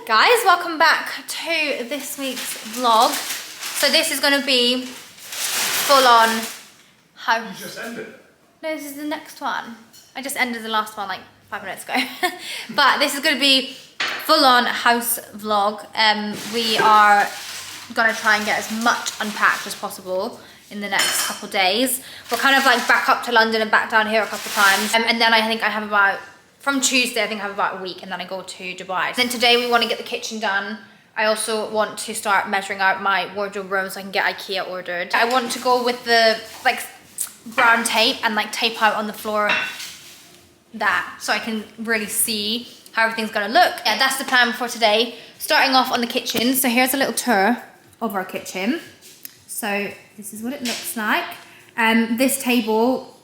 Guys, welcome back to this week's vlog. So this is going to be full on house. You just ended it? No, this is the next one. I just ended the last one like 5 minutes ago. But this is going to be full on house vlog. We are going to try and get as much unpacked as possible in the next couple days. We're kind of like back up to London and back down here a couple times. And then I think I have about, from Tuesday, I think I have about a week, and then I go to Dubai. Then today we want to get the kitchen done. I also want to start measuring out my wardrobe room so I can get IKEA ordered. I want to go with the like brown tape and like tape out on the floor that, so I can really see how everything's gonna look. Yeah, that's the plan for today. Starting off on the kitchen. So here's a little tour of our kitchen. So this is what it looks like. This table,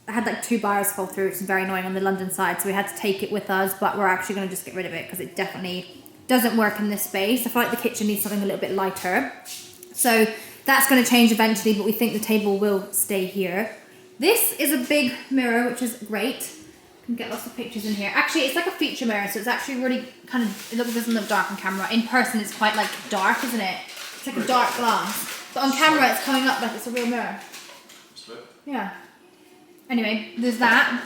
I had like 2 bars fall through, which is very annoying on the London side, so we had to take it with us, but we're actually going to just get rid of it because it definitely doesn't work in this space. I feel like the kitchen needs something a little bit lighter. So that's going to change eventually, but we think the table will stay here. This is a big mirror, which is great. You can get lots of pictures in here. Actually, it's like a feature mirror, so it's actually really kind of, it doesn't look dark on camera. In person, it's quite like dark, isn't it? It's like a dark glass. But on camera, it's coming up like it's a real mirror. Yeah. Anyway, there's that.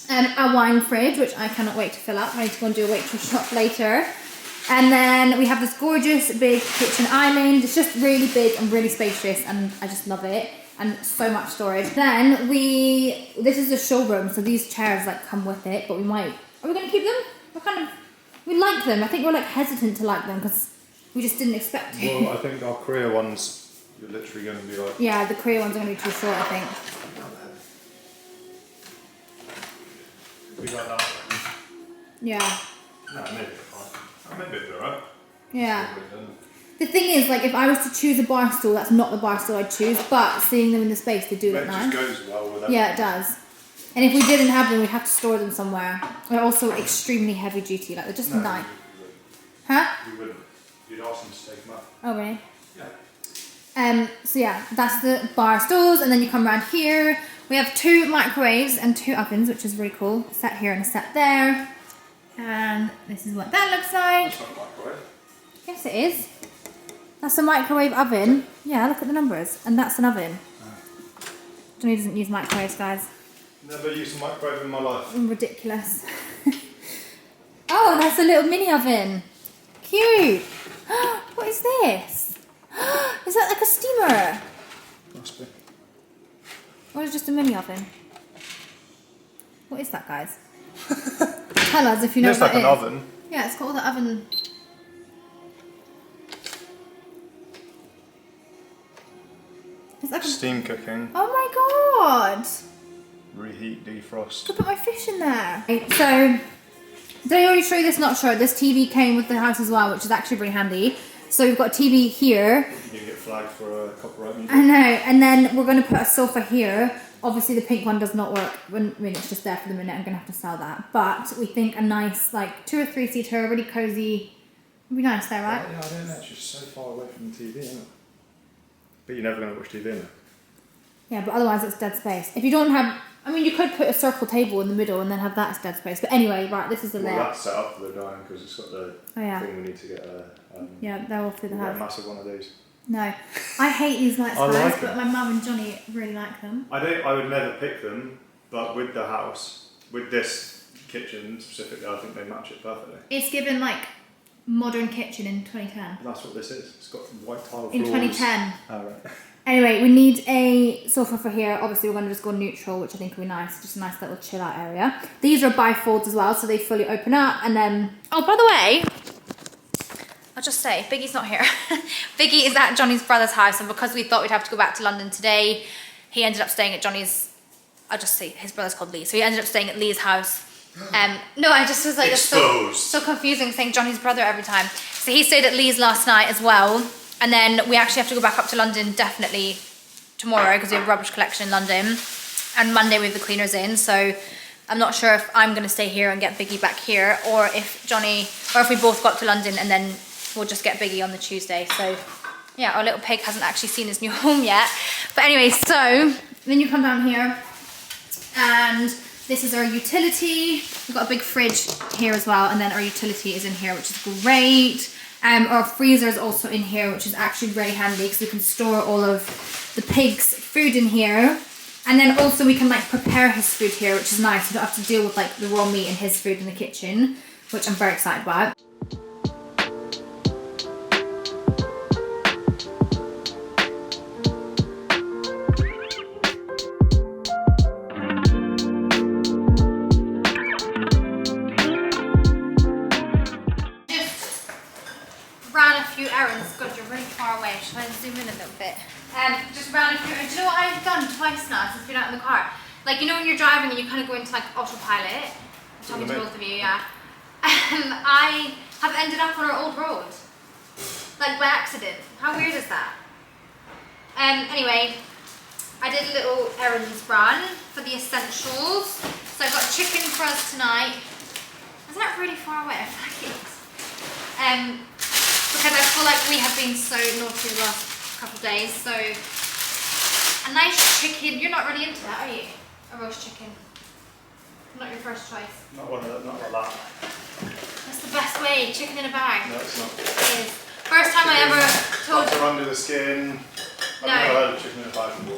A wine fridge, which I cannot wait to fill up. I need to go and do a waitress shop later. And then we have this gorgeous big kitchen island. It's just really big and really spacious, and I just love it. And so much storage. Then this is a showroom, so these chairs like come with it, but are we going to keep them? We like them. I think we're like hesitant to like them because we just didn't expect to. Well, I think our Korea ones, you're literally going to be like... Yeah, the Korea ones are going to be too short, I think. We got that. Yeah. No, maybe it's fine. Maybe it's alright. Yeah. The thing is, like, if I was to choose a bar stool, that's not the bar stool I'd choose, but seeing them in the space, they do look nice. It just goes well with everything. Yeah, it does. And if we didn't have them, we'd have to store them somewhere. They're also extremely heavy duty, like, they're just nice. Huh? You wouldn't. You'd ask them to take them up. Oh, really? Yeah. So yeah, that's the bar stools, and then you come around here. We have 2 microwaves and 2 ovens, which is really cool. A set here and a set there. And this is what that looks like. That's not a microwave. Yes, it is. That's a microwave oven. Yeah, look at the numbers. And that's an oven. Johnny doesn't use microwaves, guys. Never used a microwave in my life. Ridiculous. Oh, that's a little mini oven. Cute. What is this? Is that like a steamer? Must be. Or is it just a mini oven? What is that, guys? Tell us if you know It's what like it an is. oven. Yeah, it's called the oven. It's like a... Steam cooking. Oh my god! Reheat, defrost. Could put my fish in there. So, did I already show you this? Not sure. This TV came with the house as well, which is actually really handy. So we've got a TV here. You get flagged for a copyright music. I know, and then we're going to put a sofa here. Obviously the pink one does not work. I mean, it's just there for the minute. I'm going to have to sell that. But we think a nice, like, 2 or 3 seater, really cozy. Would be nice there, right? Yeah, I don't know. It's just so far away from the TV, isn't it? But you're never going to watch TV, innit? Yeah, but otherwise it's dead space. If you don't have... I mean, you could put a circle table in the middle and then have that as dead space. But anyway, right, this is the layout. Well, that's set up for the dining because it's got the thing we need to get yeah, they're all through the house. a massive one of these. No. I hate these lights, I guys, like but my mum and Johnny really like them. I would never pick them, but with the house, with this kitchen specifically, I think they match it perfectly. It's given, like, modern kitchen in 2010. That's what this is. It's got white tile floors. In 2010. Oh, right. Anyway, we need a sofa for here. Obviously, we're going to just go neutral, which I think will be nice. Just a nice little chill out area. These are bifolds as well, so they fully open up. And then... Oh, by the way, I'll just say, Biggie's not here. Biggie is at Johnny's brother's house, and because we thought we'd have to go back to London today, he ended up staying at Johnny's... I'll just say, his brother's called Lee. So he ended up staying at Lee's house. No, I just was like, it's so confusing saying Johnny's brother every time. So he stayed at Lee's last night as well. And then we actually have to go back up to London definitely tomorrow because we have a rubbish collection in London. And Monday we have the cleaners in. So I'm not sure if I'm going to stay here and get Biggie back here, or if Johnny, or if we both got to London and then we'll just get Biggie on the Tuesday. So yeah, our little pig hasn't actually seen his new home yet. But anyway, so then you come down here and This is our utility. We've got a big fridge here as well, and then our utility is in here, which is great. Our freezer is also in here, which is actually really handy because we can store all of the pig's food in here. And then also we can like prepare his food here, which is nice. We don't have to deal with like the raw meat and his food in the kitchen, which I'm very excited about. Errands. God, you're really far away. Should I zoom in a little bit? Just ran a few. Do you know what I've done twice now since we've been out in the car? Like, you know when you're driving and you kind of go into like autopilot? I'm talking to both of you, yeah. I have ended up on our old road. Like by accident. How weird is that? Anyway, I did a little errands run for the essentials. So I got chicken for us tonight. Isn't that really far away? I feel like it is. Because I feel like we have been so naughty the last couple of days, so a nice chicken. You're not really into that, are you? A roast chicken. Not your first choice. Not one of that, not like that. That's the best way, chicken in a bag. No, it's not. It is. First time I ever told butter under the skin. I've never heard of chicken in a bag before.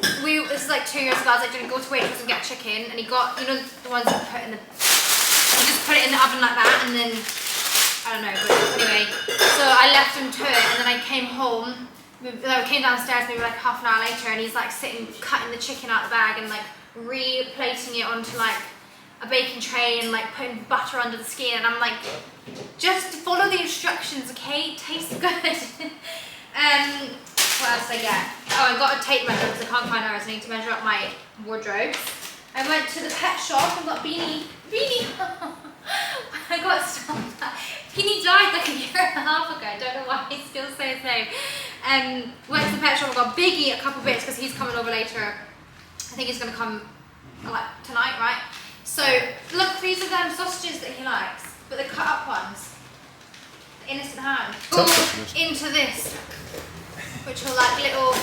This is like 2 years ago. I was like, go to Waitrose and get chicken, and he got, you know, the ones you put in the, you just put it in the oven like that, and then I don't know, but anyway, so I left him to it, and then I came home, I came downstairs maybe like half an hour later, and he's like sitting, cutting the chicken out of the bag and like re-plating it onto like a baking tray and like putting butter under the skin, and I'm like, just follow the instructions, okay? It tastes good. What else did I get? Oh, I got a tape measure because I can't find ours. I need to measure up my wardrobe. I went to the pet shop and got Beanie. I got stuff. Beanie died like a year and a half ago. I don't know why he still stays the same. Went to the pet shop and got Biggie a couple bits because he's coming over later. I think he's going to come like tonight, right? So look, these are them sausages that he likes, but the cut up ones. The innocent hand. Into this, which are like little.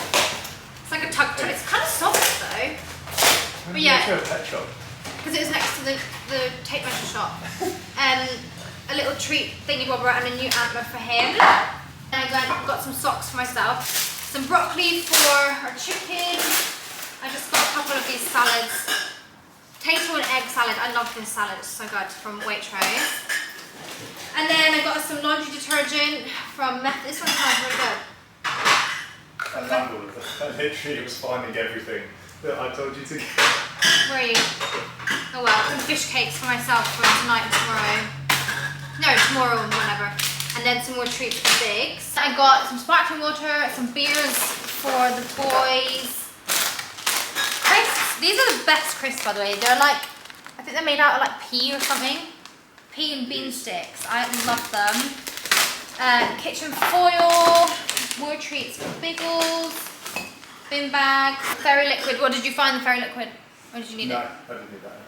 It's like a tug. It's kind of soft though. But yeah. Pet shop. Because it was next to the tape measure shop. A little treat thingy bobber and a new antler for him. And I got some socks for myself. Some broccoli for our chicken. I just got a couple of these salads. Potato and egg salad. I love this salad, it's so good, from Waitrose. And then I got some laundry detergent from Meth. This one smells really good. I found all of it. I literally was finding everything that I told you to get. Where are you? Oh well, some fish cakes for myself for tonight and tomorrow. No, tomorrow and whatever. And then some more treats for Biggs. I got some sparkling water, some beers for the boys. Crisps. These are the best crisps, by the way. They're like, I think they're made out of like pea or something. Pea and bean sticks. I love them. Kitchen foil. More treats for Biggles. Bin bag. Fairy liquid. What did you find the fairy liquid? Or did you need it? No, I didn't need that.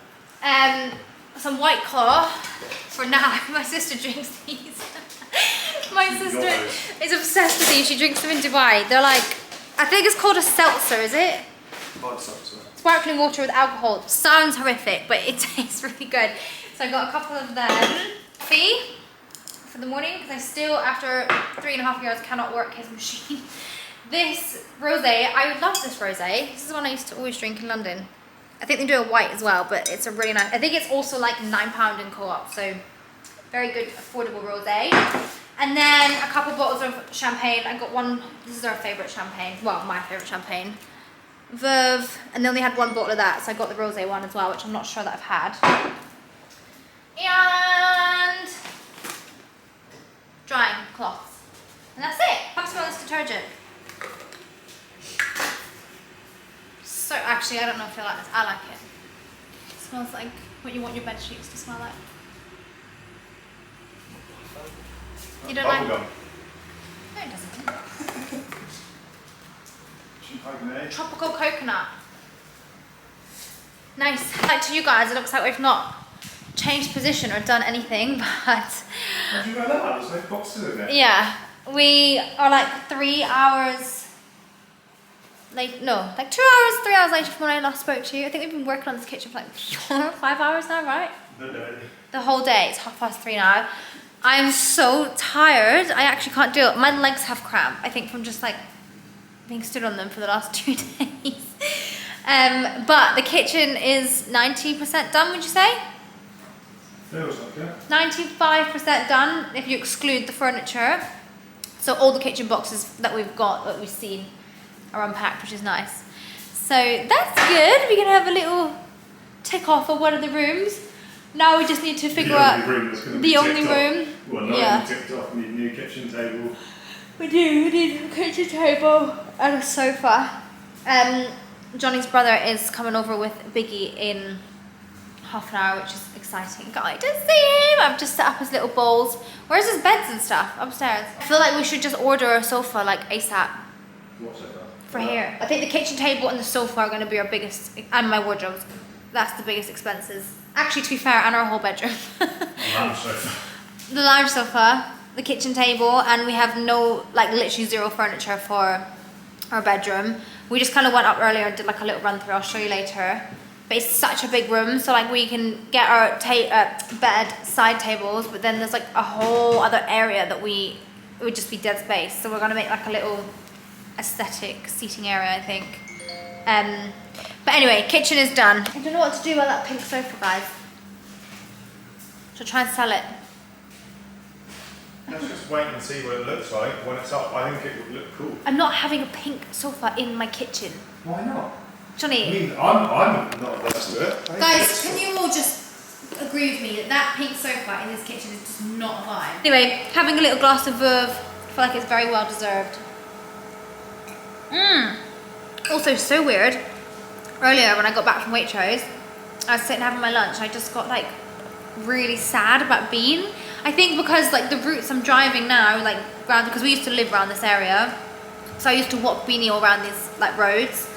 Some White Claw for now. My sister drinks these. My sister is obsessed with these. She drinks them in Dubai. They're like, I think it's called a seltzer, is it? Hard seltzer. Sparkling water with alcohol. Sounds horrific, but it tastes really good. So I got a couple of them. Coffee for the morning, because I still, after 3.5 years, cannot work his machine. This rosé, I love this rosé. This is one I used to always drink in London. I think they do a white as well, but it's a really nice, I think it's also like £9 in Co-op, so very good, affordable rosé. And then a couple bottles of champagne. I got one, this is our favourite champagne, well, my favourite champagne. Veuve, and they only had one bottle of that, so I got the rosé one as well, which I'm not sure that I've had. And drying cloths. And that's it. Have to smell this detergent. So actually, I don't know if you like this. I like it. It smells like what you want your bed sheets to smell like. You don't like it? No, it doesn't. Tropical coconut. Nice. Like to you guys, it looks like we've not changed position or done anything, but did you know that? There's no boxes in there. Yeah, we are like 3 hours like 2 hours, 3 hours later from when I last spoke to you. I think we've been working on this kitchen for like 4 or 5 hours now, right? The whole day. It's 3:30 now. I'm so tired. I actually can't do it. My legs have cramp, I think, from just like being stood on them for the last 2 days. But the kitchen is 90% done, would you say? Feels like it. 95% done if you exclude the furniture. So all the kitchen boxes that we've got, that we've seen, are unpacked, which is nice. So that's good. We can have a little tick off of one of the rooms. Now we just need to figure out the only room. Well, no, yeah. ticked off. We need a new kitchen table. We need a kitchen table and a sofa. Johnny's brother is coming over with Biggie in half an hour, which is exciting. Can't wait to see him. I've just set up his little bowls. Where's his beds and stuff? Upstairs. I feel like we should just order a sofa like ASAP. What sofa? For here. I think the kitchen table and the sofa are going to be our biggest, and my wardrobes. That's the biggest expenses. Actually, to be fair, and our whole bedroom. Lounge sofa. The lounge sofa, the kitchen table, and we have no, like literally zero furniture for our bedroom. We just kind of went up earlier and did like a little run through. I'll show you later. But it's such a big room, so like we can get our bed side tables, but then there's like a whole other area that it would just be dead space. So we're gonna make like a little aesthetic seating area, I think. But anyway, kitchen is done. I don't know what to do about that pink sofa, guys. Should I try and sell it? Let's just wait and see what it looks like when it's up. I think it would look cool. I'm not having a pink sofa in my kitchen. Why not? Johnny. I mean, I'm not averse to it. Guys, can you all just agree with me that that pink sofa in this kitchen is just not a vibe? Anyway, having a little glass of Veuve, I feel like it's very well deserved. Also, so weird. Earlier when I got back from Waitrose, I was sitting having my lunch. I just got like really sad about Bean. I think because like the routes I'm driving now, like around, because we used to live around this area, so I used to walk Beanie all around these like roads,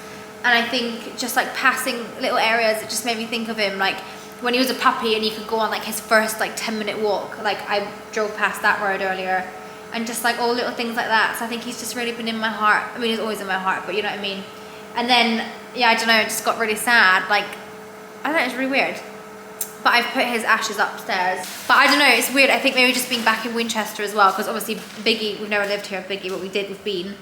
and I think just like passing little areas, it just made me think of him like when he was a puppy and he could go on like his first like 10-minute walk. Like I drove past that road earlier, and just like all little things like that. So I think he's just really been in my heart. I mean, he's always in my heart, but you know what I mean. And then yeah, I don't know, I just got really sad. Like I don't know, it's really weird. But I've put his ashes upstairs. But I don't know, it's weird. I think maybe just being back in Winchester as well, because obviously Biggie, we've never lived here with Biggie, but we did with Bean.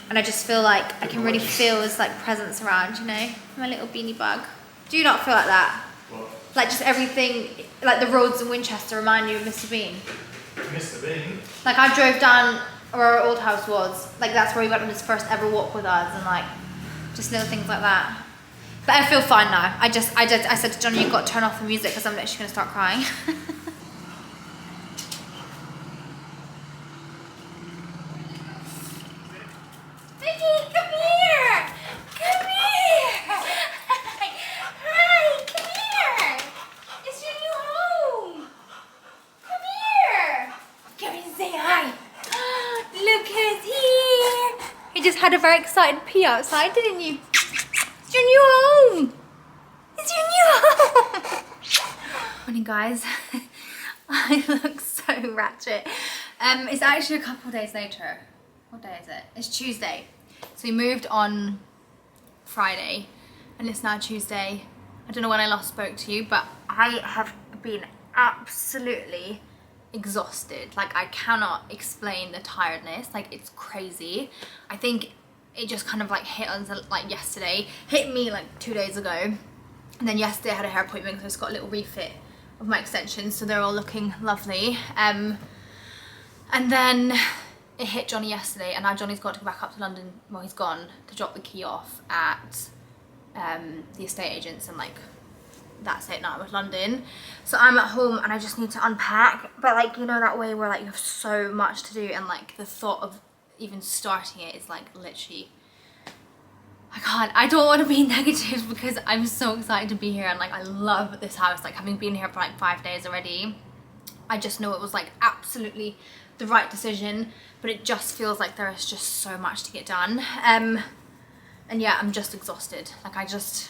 And I just feel like I can really feel his like presence around, you know? My little beanie bug. Do you not feel like that? What? Like just everything, like the roads in Winchester remind you of Mr. Bean. Mr. Bean? Like I drove down where our old house was. Like that's where he went on his first ever walk with us, and like just little things like that. But I feel fine now. I said to Johnny, you've got to turn off the music because I'm literally going to start crying. Vicky, come here! Come here! Hi, come here! It's your new home! Come here! Come and say hi! Look who's here! You just had a very excited pee outside, didn't you? It's your new home! It's your new home! Morning, guys. I look so ratchet. It's actually a couple days later. What day is it? It's Tuesday. So we moved on Friday, and it's now Tuesday. I don't know when I last spoke to you, but I have been absolutely exhausted. Like I cannot explain the tiredness. Like it's crazy. I think it just kind of like hit us like yesterday, hit me like 2 days ago, and then yesterday I had a hair appointment because I just got a little refit of my extensions, so they're all looking lovely. And then it hit Johnny yesterday, and now Johnny's got to go back up to London. Well, he's gone to drop the key off at the estate agents, and like that's it now with London. So I'm at home and I just need to unpack, but like, you know, that way where like you have so much to do, and like the thought of even starting it is like literally, I don't want to be negative because I'm so excited to be here, and like I love this house. Like having been here for like 5 days already, I just know it was like absolutely the right decision, but it just feels like there is just so much to get done. And yeah, I'm just exhausted. Like I was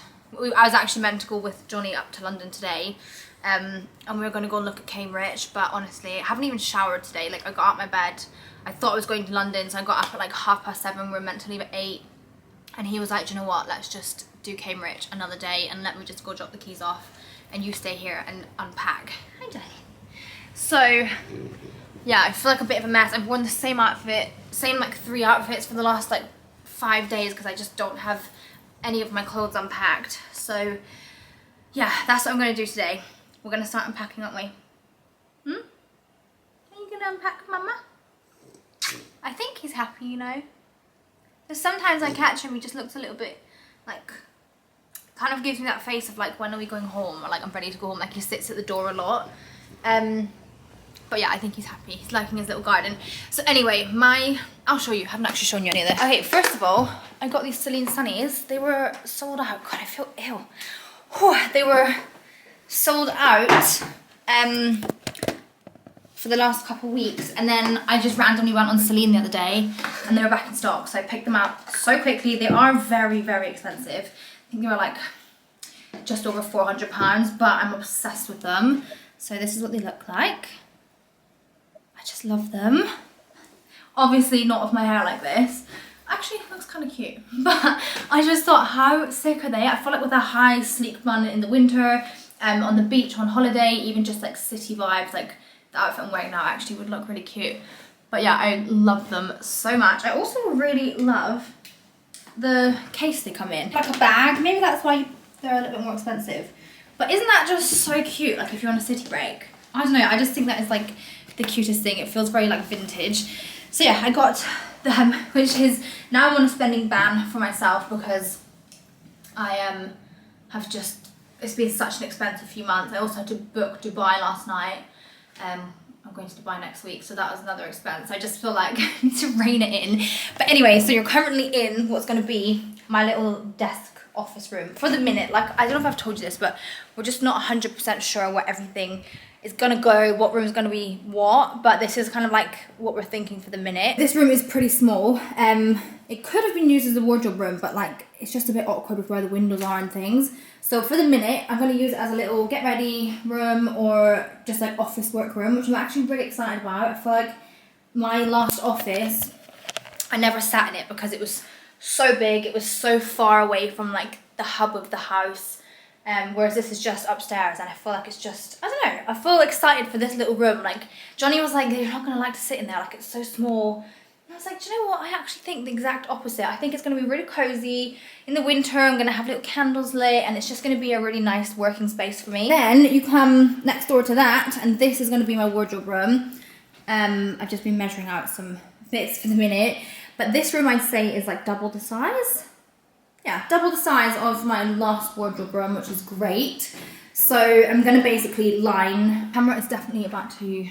actually meant to go with Johnny up to London today, and we were going to go and look at Cambridge, but honestly I haven't even showered today. Like I got out of my bed, I thought I was going to London, so I got up at like 7:30. We were meant to leave at 8, And he was like, do you know what, let's just do Cambridge another day and let me just go drop the keys off and you stay here and unpack. Hi, Johnny. So yeah, I feel like a bit of a mess. I've worn the same outfit, same like 3 outfits for the last like 5 days because I just don't have any of my clothes unpacked. So yeah, that's what I'm going to do today. We're going to start unpacking, aren't we? Hmm? Are you going to unpack, Mama? I think he's happy, you know. Because sometimes I catch him, he just looks a little bit like, kind of gives me that face of like, when are we going home? Or like, I'm ready to go home. Like he sits at the door a lot. But yeah, I think he's happy. He's liking his little garden. So anyway, I'll show you. I haven't actually shown you any of this. Okay, first of all, I got these Celine Sunnies. They were sold out. God, I feel ill. Whew, they were sold out for the last couple weeks. And then I just randomly went on Celine the other day and they were back in stock. So I picked them up so quickly. They are very, very expensive. I think they were like just over £400, but I'm obsessed with them. So this is what they look like. I just love them. Obviously not with my hair like this. Actually, it looks kind of cute. But I just thought, how sick are they? I feel like with a high sleek bun in the winter, on the beach, on holiday, even just like city vibes, like the outfit I'm wearing now actually would look really cute. But yeah, I love them so much. I also really love the case they come in. Like a bag, maybe that's why they're a little bit more expensive. But isn't that just so cute, like if you're on a city break? I don't know, I just think that is like the cutest thing. It feels very like vintage. So yeah, I got them, which is now I'm on a spending ban for myself because I have just, it's been such an expensive few months. I also had to book Dubai last night. I'm going to Dubai next week, so that was another expense. I just feel like I need to rein it in. But anyway, so you're currently in what's going to be my little desk office room for the minute. Like, I don't know if I've told you this, but we're just not 100% sure where everything is gonna go, what room is gonna be what, but this is kind of like what we're thinking for the minute. This room is pretty small. It could have been used as a wardrobe room, but like it's just a bit awkward with where the windows are and things. So for the minute, I'm gonna use it as a little get ready room or just like office work room, which I'm actually really excited about. I feel like my last office, I never sat in it because it was so big, it was so far away from like the hub of the house. Whereas this is just upstairs and I feel like it's just, I don't know, I feel excited for this little room. Like Johnny was like, you're not gonna like to sit in there, like it's so small. And I was like, do you know what, I actually think the exact opposite. I think it's gonna be really cozy. In the winter I'm gonna have little candles lit and it's just gonna be a really nice working space for me. Then you come next door to that and this is gonna be my wardrobe room. I've just been measuring out some bits for the minute, but this room I'd say is like double the size. Yeah, double the size of my last wardrobe room, which is great. So I'm gonna basically line, camera is definitely about to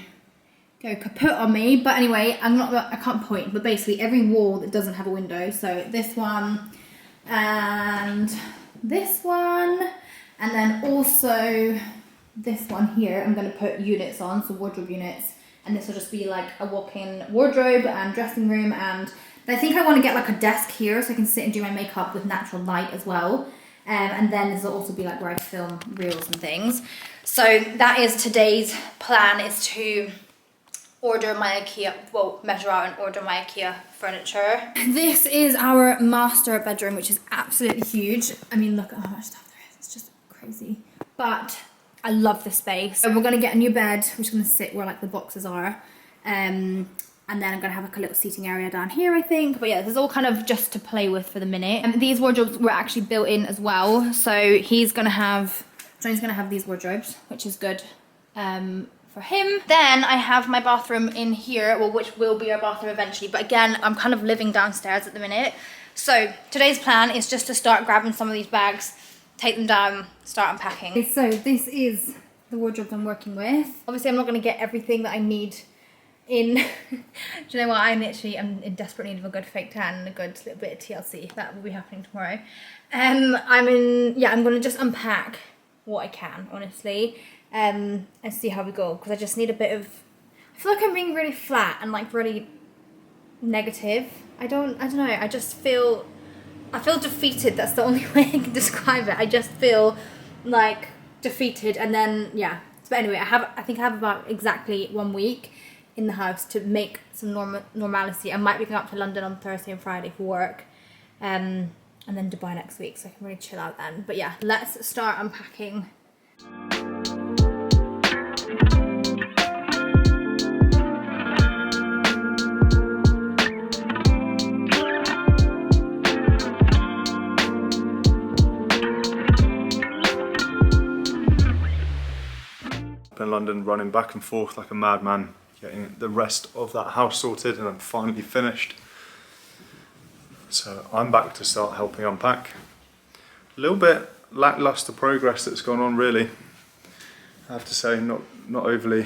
go kaput on me, but anyway, I can't point, but basically every wall that doesn't have a window, so this one and this one, and then also this one here, I'm gonna put units on, so wardrobe units, and this will just be like a walk-in wardrobe and dressing room, and I think I want to get like a desk here so I can sit and do my makeup with natural light as well. And then this will also be like where I film reels and things. So that is today's plan, is to order my IKEA, well, measure out and order my IKEA furniture. This is our master bedroom, which is absolutely huge. I mean, look at how much stuff there is. It's just crazy. But I love this space. So we're going to get a new bed, which is going to sit where like the boxes are. And then I'm gonna have like a little seating area down here, I think. But yeah, this is all kind of just to play with for the minute. And these wardrobes were actually built in as well. So Johnny's gonna have these wardrobes, which is good for him. Then I have my bathroom in here, well, which will be our bathroom eventually. But again, I'm kind of living downstairs at the minute. So today's plan is just to start grabbing some of these bags, take them down, start unpacking. Okay, so this is the wardrobe I'm working with. Obviously, I'm not gonna get everything that I need in. Do you know what, I'm in desperate need of a good fake tan and a good little bit of TLC. That will be happening tomorrow. I'm gonna just unpack what I can, honestly, and see how we go, because I just need a bit of, I feel like I'm being really flat and like really negative. I don't know, I feel defeated. That's the only way I can describe it. I just feel like defeated, and then yeah. But anyway, I think I have about exactly 1 week in the house to make some normalcy. I might be going up to London on Thursday and Friday for work, and then Dubai next week, so I can really chill out then. But yeah, let's start unpacking. In London, running back and forth like a madman, getting the rest of that house sorted, and I'm finally finished. So I'm back to start helping unpack. A little bit lackluster progress that's gone on, really. I have to say, not overly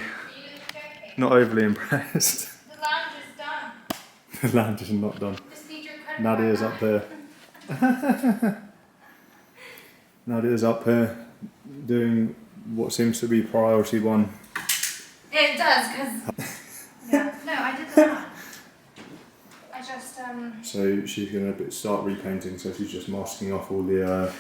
impressed. The lounge is done. The lounge is not done. Just need your credit Nadia's up here. Nadia's up here doing what seems to be priority one. It does, because yeah. No, I did that. I just So she's going to start repainting, so she's just masking off all the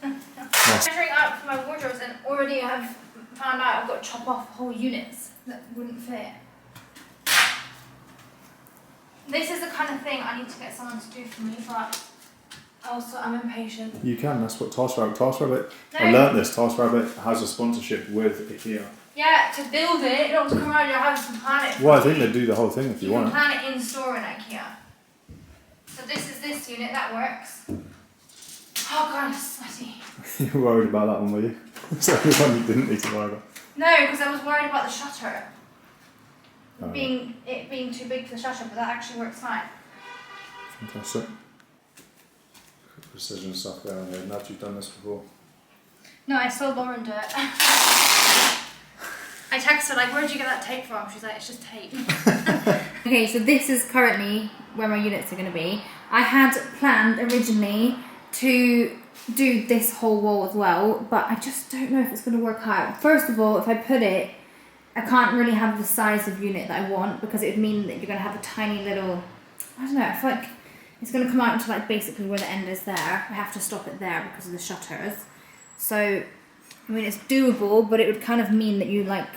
measuring up for my wardrobes, and already I've found out I've got to chop off whole units that wouldn't fit. This is the kind of thing I need to get someone to do for me, but also I'm impatient. You can, that's what TaskRabbit. I learnt this, TaskRabbit has a sponsorship with IKEA. Yeah, to build it, you don't have to come around your house and plan it. Well, I think they do the whole thing if you want. You can plan it in store in IKEA. So this is this unit, that works. Oh god, it's sweaty. You were worried about that one, were you? It's the only one you didn't need to worry about. No, because I was worried about the shutter. Oh. It being too big for the shutter, but that actually works fine. Fantastic. Precision stuff there on here. Nad, you've done this before. No, I saw Lauren do it. I texted her like, where'd you get that tape from? She's like, it's just tape. Okay, so this is currently where my units are going to be. I had planned originally to do this whole wall as well, but I just don't know if it's going to work out. First of all, if I put it, I can't really have the size of unit that I want, because it would mean that you're going to have a tiny little, I don't know, I feel like it's going to come out to like basically where the end is there. I have to stop it there because of the shutters. So, I mean, it's doable, but it would kind of mean that you like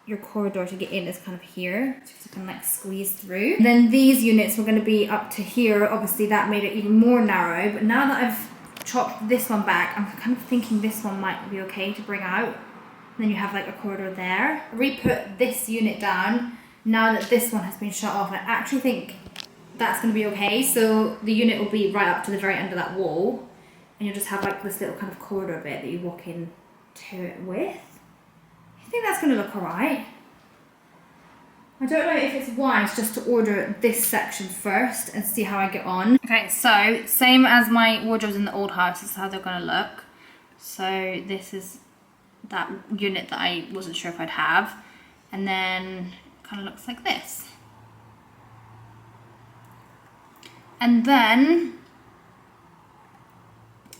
your corridor to get in is kind of here, so you can like squeeze through. And then these units were going to be up to here. Obviously that made it even more narrow, but now that I've chopped this one back, I'm kind of thinking this one might be okay to bring out. And then you have like a corridor there. Re-put this unit down now that this one has been shut off. I actually think that's going to be okay. So the unit will be right up to the very end of that wall, and you'll just have like this little kind of corridor bit that you walk in to it with. I think that's going to look alright. I don't know if it's wise just to order this section first and see how I get on. Okay, so same as my wardrobes in the old house, this is how they're going to look. So this is that unit that I wasn't sure if I'd have, and then it kind of looks like this. And then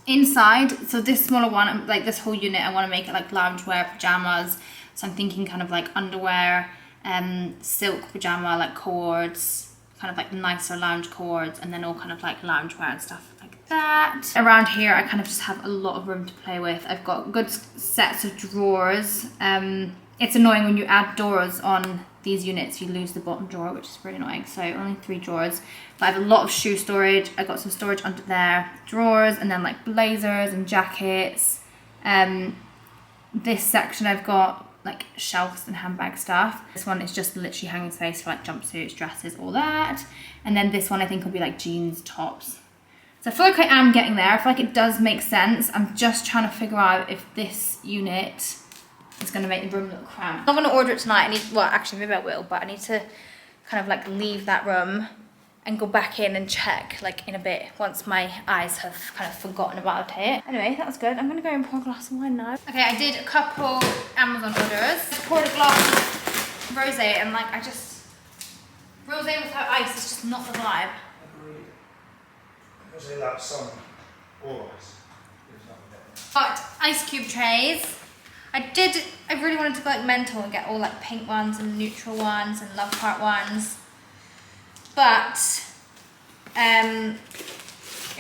inside, so this smaller one, like this whole unit, I want to make it like loungewear, pajamas. So I'm thinking kind of like underwear, silk pajama, like cords, kind of like nicer lounge cords, and then all kind of like loungewear and stuff like that. Around here, I kind of just have a lot of room to play with. I've got good sets of drawers. It's annoying when you add doors on these units, you lose the bottom drawer, which is pretty annoying. So only 3 drawers, but I have a lot of shoe storage. I got some storage under there, drawers, and then like blazers and jackets. This section I've got like shelves and handbag stuff. This one is just literally hanging space for like jumpsuits, dresses, all that. And then this one I think will be like jeans, tops. So I feel like I am getting there. I feel like it does make sense. I'm just trying to figure out if this unit is going to make the room look cramped. I'm not going to order it tonight. Well, actually maybe I will, but I need to kind of like leave that room and go back in and check like in a bit once my eyes have kind of forgotten about it. Anyway, that was good. I'm going to go and pour a glass of wine now. Okay, I did a couple Amazon orders. I poured a glass of rosé, and like rosé without ice is just not the vibe. Agreed. Rosé without sun or ice. Got ice cube trays. I really wanted to go like mental and get all like pink ones and neutral ones and love heart ones. But in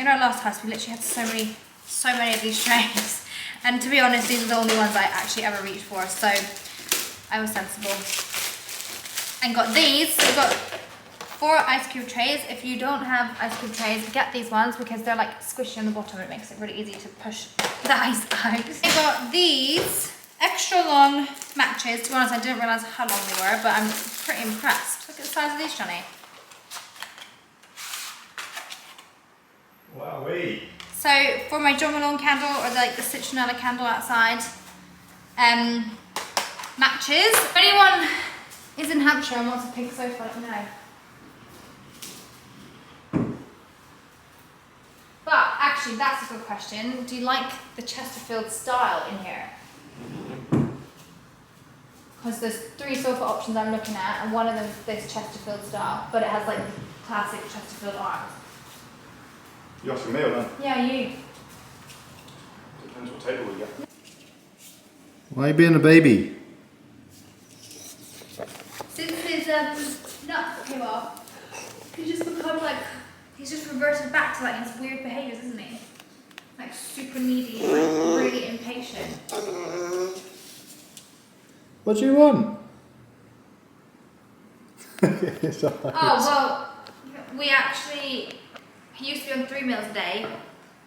our last house we literally had so many of these trays. And to be honest, these are the only ones I actually ever reached for, so I was sensible. And got these. I got 4 ice cube trays. If you don't have ice cube trays, get these ones because they're like squishy on the bottom. It makes it really easy to push the ice out. I got these extra long matches. To be honest, I didn't realise how long they were, but I'm pretty impressed. Look at the size of these, Johnny. Wowee. So for my Jo Malone candle or like the citronella candle outside, matches. If anyone is in Hampshire and wants a pink sofa, let me know. But actually, that's a good question. Do you like the Chesterfield style in here? Because there's 3 sofa options I'm looking at, and one of them is this Chesterfield style, but it has like classic Chesterfield arms. You asking me or no? Yeah, you. Depends what table we get. Why are you being a baby? Since his nuts came off, he's just become like, he's just reverted back to like his weird behaviours, isn't he? Like super needy, like really impatient. What do you want? Oh, well, we actually, he used to be on 3 meals a day,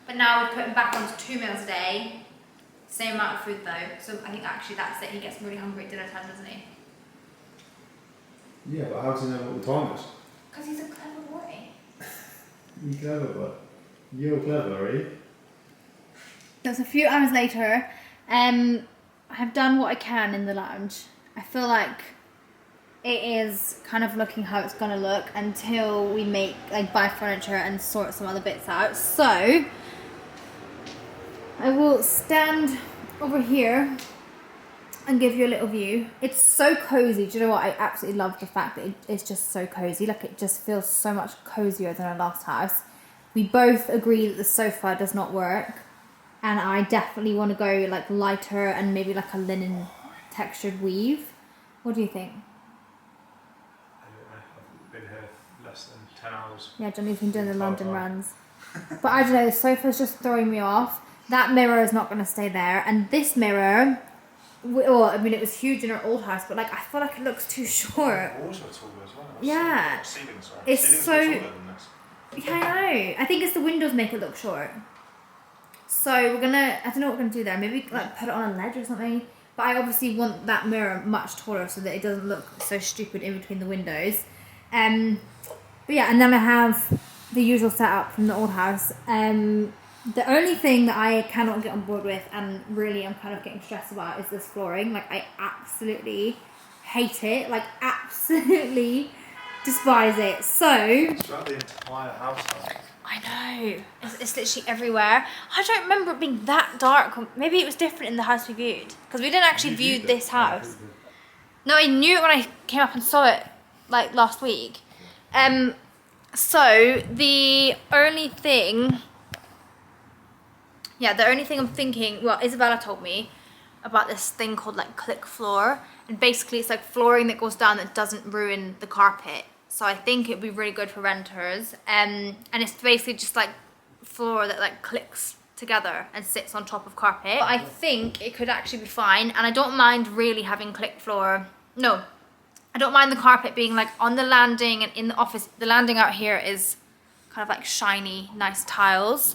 but now we've put him back on to 2 meals a day. Same amount of food though, so I think actually that's it. He gets really hungry at dinner time, doesn't he? Yeah, but how do you know what the time is? Because he's a clever boy. You clever, but you're clever, are you? There's a few hours later, I've done what I can in the lounge. I feel like it is kind of looking how it's gonna look until we buy furniture and sort some other bits out. So I will stand over here and give you a little view. It's so cozy. Do you know what? I absolutely love the fact that it's just so cozy. Like, it just feels so much cozier than our last house. We both agree that the sofa does not work, and I definitely want to go like lighter and maybe like a linen textured weave. What do you think? I've been here less than 10 hours. Yeah, Johnny's been doing the London runs. But I don't know, the sofa's just throwing me off. That mirror is not going to stay there, and this mirror, well, I mean, it was huge in our old house, but like I feel like it looks too short. Walls are taller as well. Yeah. Ceilings, sorry. It's Ceilings so- are taller than this. Yeah, I know. I think it's the windows make it look short. So we're gonna, I don't know what we're gonna do there. Maybe like put it on a ledge or something. But I obviously want that mirror much taller so that it doesn't look so stupid in between the windows. But yeah, and then I have the usual setup from the old house. The only thing that I cannot get on board with, and really I'm kind of getting stressed about, is this flooring. Like, I absolutely hate it. Like, absolutely despise it. So It's throughout the entire house. I know, it's literally everywhere. I don't remember it being that dark. Maybe it was different in the house we viewed, because we didn't actually view this house. No, I knew it when I came up and saw it like last week. So the only thing I'm thinking, well, Isabella told me about this thing called like click floor, and basically it's like flooring that goes down that doesn't ruin the carpet. So I think it'd be really good for renters. And it's basically just like floor that like clicks together and sits on top of carpet. But I think it could actually be fine, and I don't mind really having click floor. No, I don't mind the carpet being like on the landing and in the office. The landing out here is kind of like shiny, nice tiles.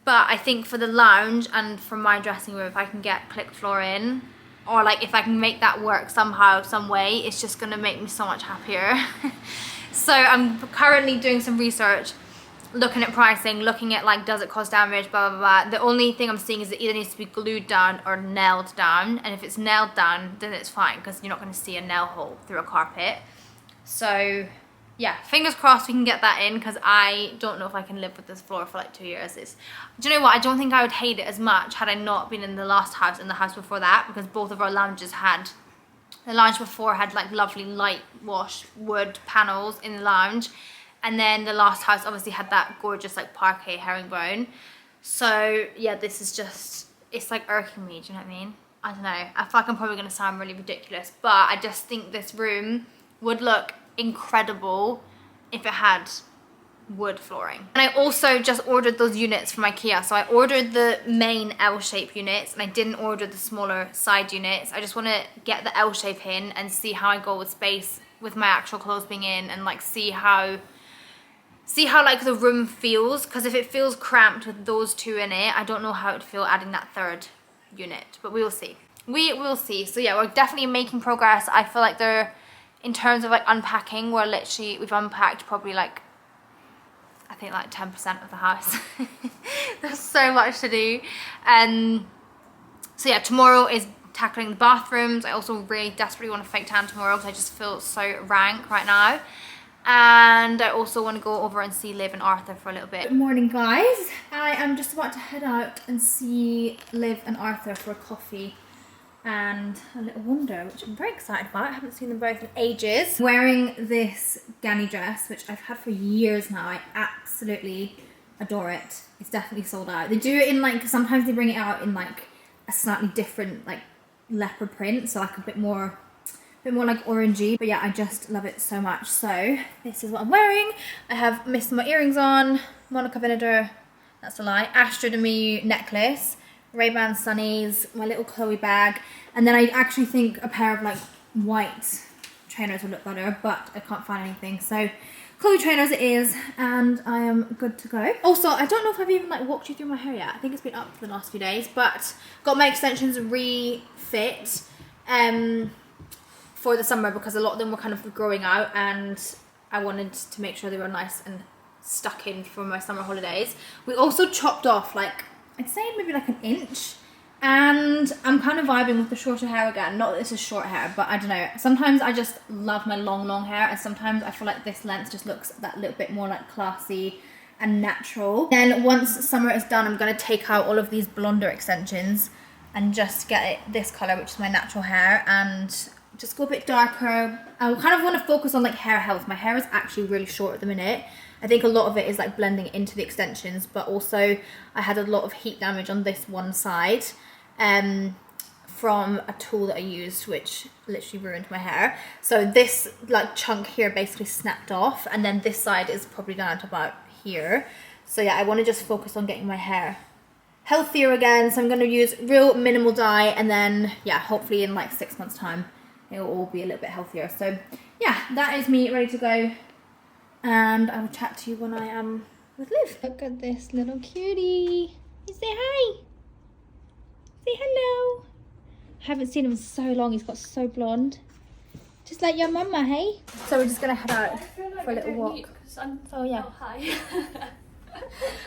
But I think for the lounge and for my dressing room, if I can get click floor in, or like if I can make that work somehow, some way, it's just gonna make me so much happier. So I'm currently doing some research, looking at pricing, looking at like, does it cause damage, blah, blah, blah. The only thing I'm seeing is it either needs to be glued down or nailed down. And if it's nailed down, then it's fine, because you're not gonna see a nail hole through a carpet. So yeah, fingers crossed we can get that in, because I don't know if I can live with this floor for like 2 years. Do you know what? I don't think I would hate it as much had I not been in the last house and the house before that, because both of our lounges had, the lounge before had like lovely light wash wood panels in the lounge, and then the last house obviously had that gorgeous like parquet herringbone. So yeah, this is just, it's like irking me, do you know what I mean? I don't know, I feel like I'm probably gonna sound really ridiculous, but I just think this room would look incredible if it had wood flooring. And I also just ordered those units from IKEA. So I ordered the main L-shape units, and I didn't order the smaller side units. I just want to get the L shape in and see how I go with space with my actual clothes being in and like see how like the room feels, because if it feels cramped with those two in it, I don't know how it would feel adding that third unit, but we will see. We will see. So yeah, we're definitely making progress. I feel like in terms of like unpacking, we've unpacked probably like, I think like 10% of the house. There's so much to do. So yeah, tomorrow is tackling the bathrooms. I also really desperately want to fake tan tomorrow because I just feel so rank right now. And I also want to go over and see Liv and Arthur for a little bit. Good morning, guys. I am just about to head out and see Liv and Arthur for a coffee and a little wander, which I'm very excited about. I haven't seen them both in ages. Wearing this GANNI dress, which I've had for years now. I absolutely adore it. It's definitely sold out. They do it in like, sometimes they bring it out in like a slightly different like leopard print, so like a bit more like orangey, but yeah, I just love it so much. So this is what I'm wearing. I have missed my earrings on, Monica Vinader, that's a lie, Astro Demi necklace, Ray-Ban sunnies, my little Chloe bag, and then I actually think a pair of like white trainers would look better, but I can't find anything, so Chloe trainers it is, and I am good to go. Also, I don't know if I've even like walked you through my hair yet. I think it's been up for the last few days, but got my extensions refit for the summer because a lot of them were kind of growing out and I wanted to make sure they were nice and stuck in for my summer holidays. We also chopped off like, I'd say maybe like an inch, and I'm kind of vibing with the shorter hair again. Not that this is short hair, but I don't know. Sometimes I just love my long hair, and sometimes I feel like this length just looks that little bit more like classy and natural. Then once summer is done, I'm gonna take out all of these blonder extensions and just get it this color, which is my natural hair, and just go a bit darker. I kind of want to focus on like hair health. My hair is actually really short at the minute. I think a lot of it is like blending into the extensions, but also I had a lot of heat damage on this one side from a tool that I used, which literally ruined my hair. So this like chunk here basically snapped off, and then this side is probably down to about here. So yeah, I want to just focus on getting my hair healthier again. So I'm going to use real minimal dye, and then yeah, hopefully in like 6 months time it'll all be a little bit healthier. So yeah, that is me ready to go, and I will chat to you when I am with Liv. Look at this little cutie. You say hi. Say hello. I haven't seen him in so long. He's got so blonde. Just like your mama, hey? So we're just gonna head out for a little walk. Oh yeah. Oh, hi.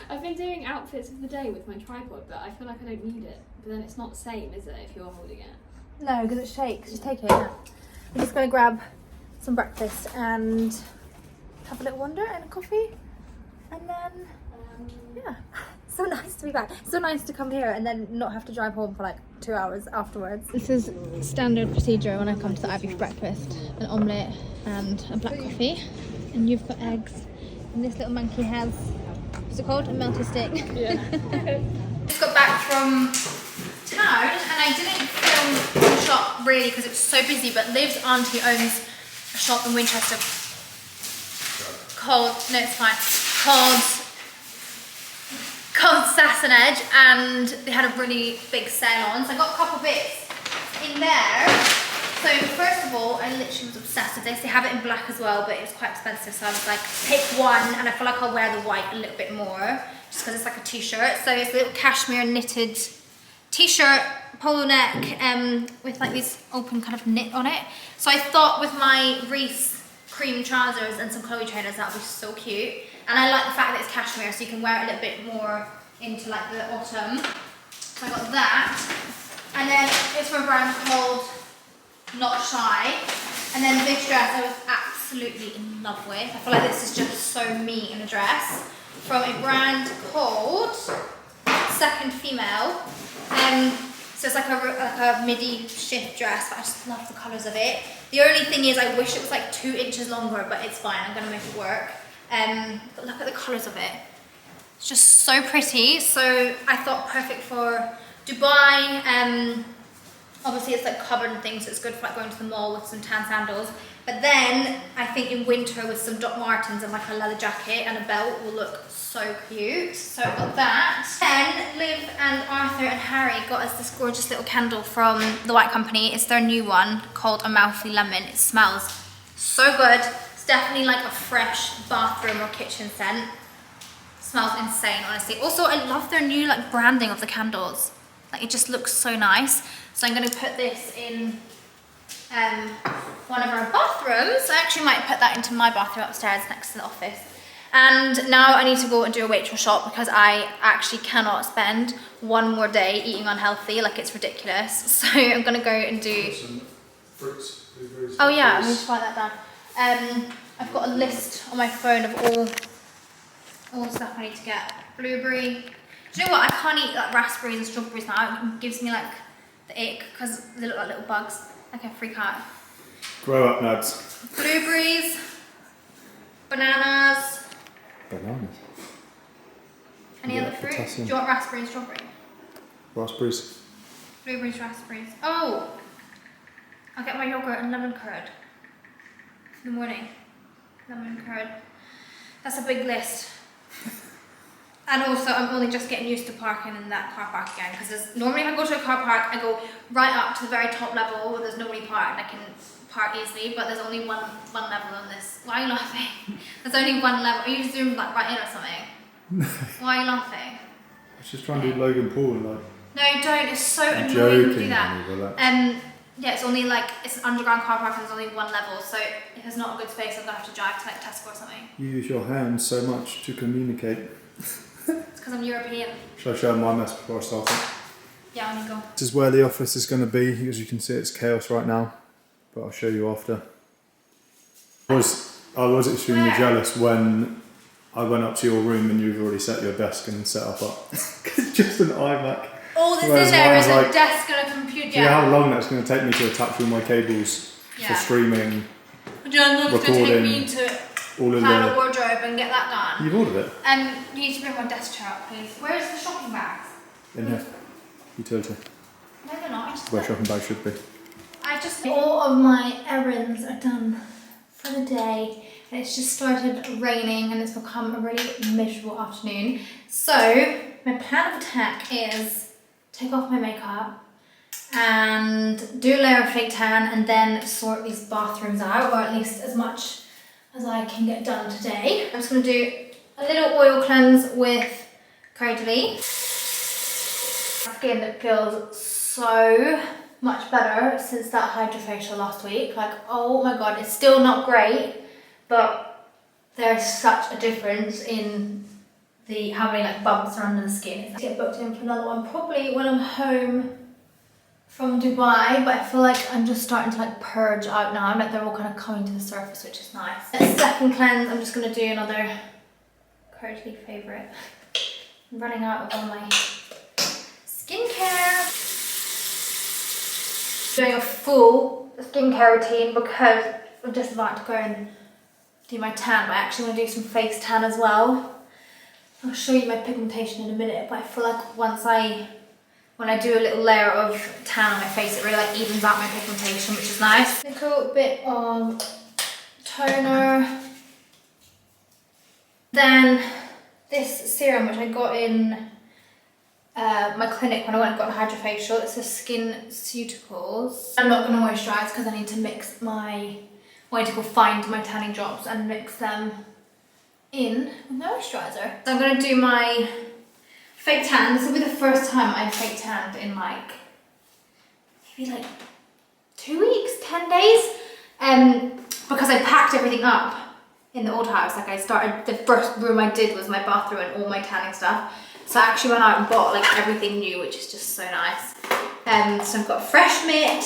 I've been doing outfits of the day with my tripod, but I feel like I don't need it. But then it's not the same, is it, if you're holding it? No, because it shakes. Just take it. Yeah. I'm just gonna grab some breakfast and have a little wander and a coffee, and then yeah. So nice to be back. So nice to come here and then not have to drive home for like 2 hours afterwards. This is standard procedure when I come to the Abbey for breakfast. An omelette and a black coffee. And you've got eggs. And this little monkey has, what's it called? A melty stick. Yeah. Just got back from town and I didn't film the shop really because it was so busy, but Liv's auntie owns a shop in Winchester called Sassenage, and they had a really big sale on, so I got a couple bits in there. So first of all, I literally was obsessed with this. They have it in black as well, but it was quite expensive, so I was like, pick one, and I feel like I'll wear the white a little bit more just because it's like a t-shirt. So it's a little cashmere knitted t-shirt, polo neck, with like this open kind of knit on it. So I thought with my Reese cream trousers and some Chloe trainers that would be so cute. And I like the fact that it's cashmere, so you can wear it a little bit more into like the autumn. So I got that. And then it's from a brand called Not Shy. And then this dress I was absolutely in love with. I feel like this is just so me in a dress. From a brand called Second Female. So it's like a midi shift dress, but I just love the colours of it. The only thing is I wish it was like 2 inches longer, but it's fine, I'm gonna make it work. But look at the colours of it. It's just so pretty. So I thought perfect for Dubai. Obviously it's like covered and things, so it's good for like going to the mall with some tan sandals. But then I think in winter with some Doc Martens and like a leather jacket and a belt will look so cute. So I got that. Then Liv and Arthur and Harry got us this gorgeous little candle from The White Company. It's their new one called Amalfi Lemon. It smells So good. It's definitely like a fresh bathroom or kitchen scent. Smells insane, honestly. Also, I love their new like branding of the candles. Like it just looks so nice. So I'm gonna put this in one of our bathrooms. I actually might put that into my bathroom upstairs next to the office. And now I need to go and do a Waitrose shop because I actually cannot spend one more day eating unhealthy. Like it's ridiculous. So I'm gonna go and do Some fruits, blueberries. Oh yeah, I need to write that down. I've got a list on my phone of all the stuff I need to get. Blueberry. Do you know what? I can't eat like raspberries and strawberries now. It gives me like the ick because they look like little bugs. Like I freak out. Grow up, nuts. Blueberries, bananas. Bananas. Any Yeah, other fruit? potassium. Do you want raspberry and strawberry? Raspberries. Blueberries, raspberries. Oh! I'll get my yogurt and lemon curd in the morning. Lemon curd. That's a big list. And also, I'm only just getting used to parking in that car park again because normally if I go to a car park, I go right up to the very top level where there's nobody parked and I can park easily, but there's only one level on this. Why are you laughing? There's only one level. Are you zoomed like right in or something? Why are you laughing? I was just trying to do Logan Paul, like. No, don't. It's so I'm annoying to do joking, that. honey, relax. Yeah, it's only like, it's an underground car park and there's only one level, so if there's not a good space, I'm gonna have to drive to like Tesco or something. You use your hands so much to communicate. It's because I'm European. Shall I show my mess before I start it? Yeah, on you go. This is where the office is going to be. As you can see, it's chaos right now, but I'll show you after. I was extremely Where? jealous when I went up to your room and you've already set your desk and set up. It's just an iMac. All this Whereas in there mine's is a like- desk and a computer. Do you know how long that's going to take me to attach all my cables Yeah. for streaming? Do you know how long it's going to take me recording, to All of plan a the. wardrobe and get that done? You've ordered it You need to bring my desk chair up, please. Where's the shopping bags? in here. Utility. No, they're not. I just Where shopping bag should be. all of my errands are done for the day. And it's just started raining and it's become a really miserable afternoon. So my plan of attack is take off my makeup and do a layer of fake tan and then sort these bathrooms out, or at least as much as I can get done today. I'm just going to do a little oil cleanse with Cardley. Skin feels so much better since that hydrofacial last week. Like, oh my god, it's still not great, but there's such a difference in how many like bumps are under the skin. I'll get booked in for another one probably when I'm home from Dubai, but I feel like I'm just starting to like purge out now. Like they're all kind of coming to the surface, which is nice. A second cleanse, I'm just going to do another Cardley favourite. I'm running out of all my skincare. Doing a full skincare routine because I'm just about to go and do my tan, but I actually want to do some face tan as well. I'll show you my pigmentation in a minute, but I feel like when I do a little layer of tan on my face, it really like evens out my pigmentation, which is nice. A little bit of toner. Then this serum, which I got in my clinic when I went and got a hydrofacial. It's a Skin Ceuticals. I'm not going to moisturise because I need to mix I need to go find my tanning drops and mix them in with moisturiser. So I'm going to do my fake tan. This will be the first time I've fake tanned in like maybe like 2 weeks, 10 days, because I packed everything up in the old house. Like the first room I did was my bathroom and all my tanning stuff. So I actually went out and bought like everything new, which is just so nice. So I've got fresh mitt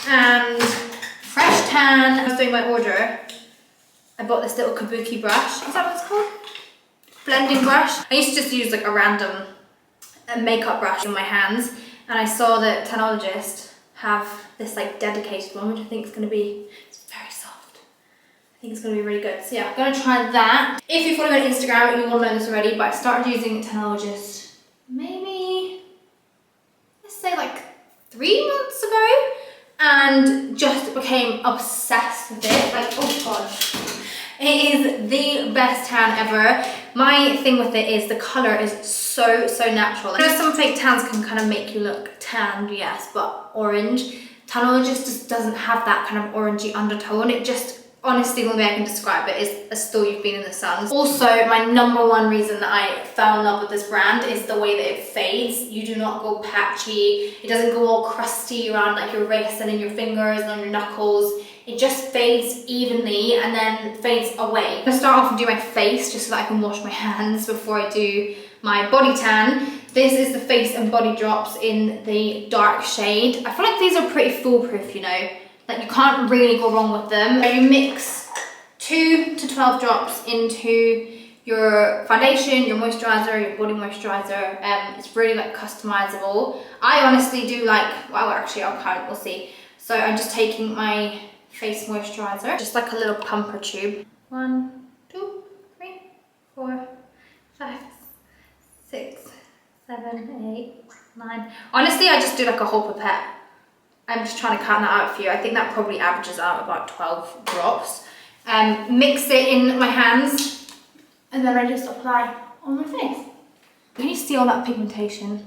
and fresh tan. I was doing my order. I bought this little kabuki brush. Is that what it's called? Blending brush. I used to just use like a random makeup brush in my hands, and I saw that Tanologist have this like dedicated one, which I think is going to be, it's very soft. I think it's going to be really good. So yeah, I'm going to try that. If you follow me on Instagram, you will know this already, but I started using Tanologist maybe, let's say like 3 months ago, and just became obsessed with it. Like, oh god. It is the best tan ever. My thing with it is the colour is so natural. I know some fake tans can kind of make you look tanned, yes, but orange. Tanologist just doesn't have that kind of orangey undertone. It just honestly, the only way I can describe it is as though you've been in the sun. Also, my #1 reason that I fell in love with this brand is the way that it fades. You do not go patchy. It doesn't go all crusty around like your wrist and in your fingers and on your knuckles. It just fades evenly and then fades away. I'm gonna start off and do my face just so that I can wash my hands before I do my body tan. This is the face and body drops in the dark shade. I feel like these are pretty foolproof, you know. Like you can't really go wrong with them. So you mix 2 to 12 drops into your foundation, your moisturizer, your body moisturizer. It's really like customizable. I honestly do like, well actually I'll count, we'll see. So I'm just taking my face moisturizer, just like a little pumper tube. 1, 2, 3, 4, 5, 6, 7, 8, 9. Honestly, I just do like a whole pipette. I'm just trying to count that out for you. I think that probably averages out about 12 drops. Mix it in my hands and then I just apply on my face. Can you see all that pigmentation?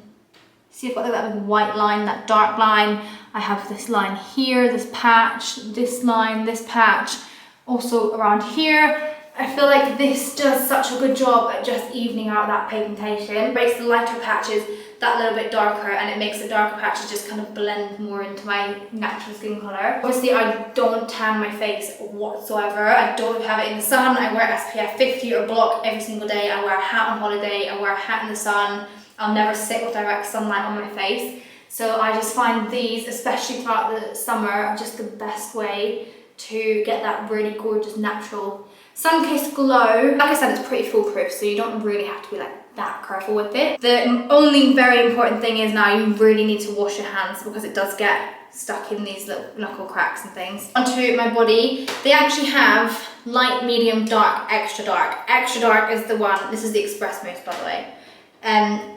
See, I've got like that white line, that dark line. I have this line here, this patch, this line, this patch. Also around here. I feel like this does such a good job at just evening out that pigmentation. It makes the lighter patches that little bit darker and it makes the darker patches just kind of blend more into my natural skin colour. Obviously I don't tan my face whatsoever. I don't have it in the sun. I wear SPF 50 or block every single day. I wear a hat on holiday. I wear a hat in the sun. I'll never sit with direct sunlight on my face. So I just find these, especially throughout the summer, are just the best way to get that really gorgeous natural sun-kissed glow. Like I said, it's pretty foolproof, so you don't really have to be like that careful with it. The only very important thing is now you really need to wash your hands because it does get stuck in these little knuckle cracks and things. Onto my body, they actually have light, medium, dark, extra dark. Extra dark is the one, this is the Express Mousse by the way.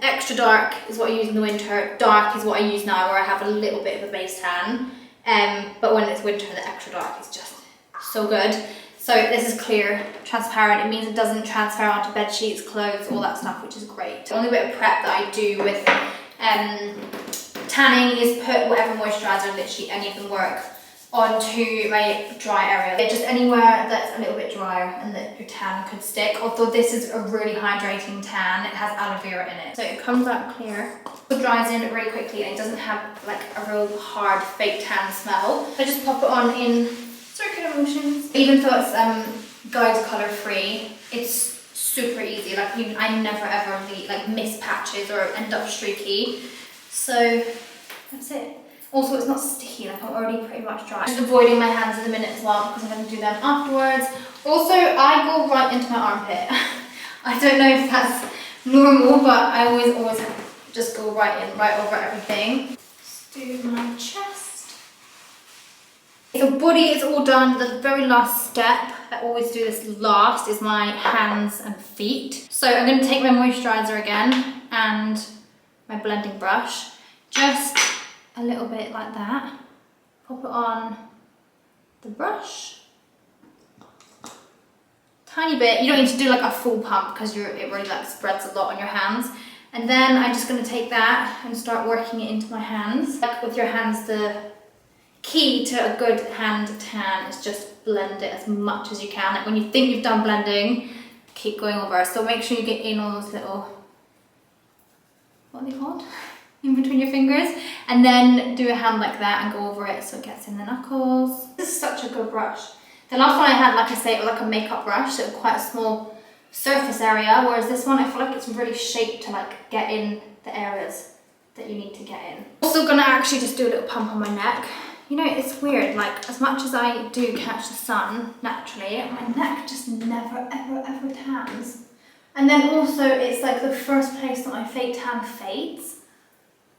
Extra dark is what I use in the winter, dark is what I use now where I have a little bit of a base tan. But when it's winter, the extra dark is just so good. So this is clear, transparent. It means it doesn't transfer onto bed sheets, clothes, all that stuff, which is great. The only bit of prep that I do with tanning is put whatever moisturizer, literally any of them work, onto my dry area. Just anywhere that's a little bit drier and that your tan could stick. Although this is a really hydrating tan, it has aloe vera in it. So it comes out clear. It dries in really quickly and it doesn't have like a real hard fake tan smell. I just pop it on in circular motions. Even though it's guide colour free, it's super easy. Like I never ever miss patches or end up streaky. So that's it. Also, it's not sticky, like I'm already pretty much dry. Just avoiding my hands in a minute as well because I'm going to do them afterwards. Also, I go right into my armpit. I don't know if that's normal, but I always just go right in, right over everything. Let's do my chest. So body is all done. The very last step, I always do this last, is my hands and feet. So I'm going to take my moisturizer again and my blending brush. Just a little bit like that. Pop it on the brush. Tiny bit. You don't need to do like a full pump because it really like spreads a lot on your hands. And then I'm just going to take that and start working it into my hands. Like with your hands, the key to a good hand tan is just blend it as much as you can. Like when you think you've done blending, keep going over. So make sure you get in all those little, what are they called? In between your fingers, and then do a hand like that and go over it so it gets in the knuckles. This is such a good brush. The last one I had, like I say, it was like a makeup brush, so quite a small surface area, whereas this one I feel like it's really shaped to like get in the areas that you need to get in. Also gonna actually just do a little pump on my neck. You know, it's weird, like as much as I do catch the sun naturally, my neck just never ever tans. And then also it's like the first place that my fake tan fades.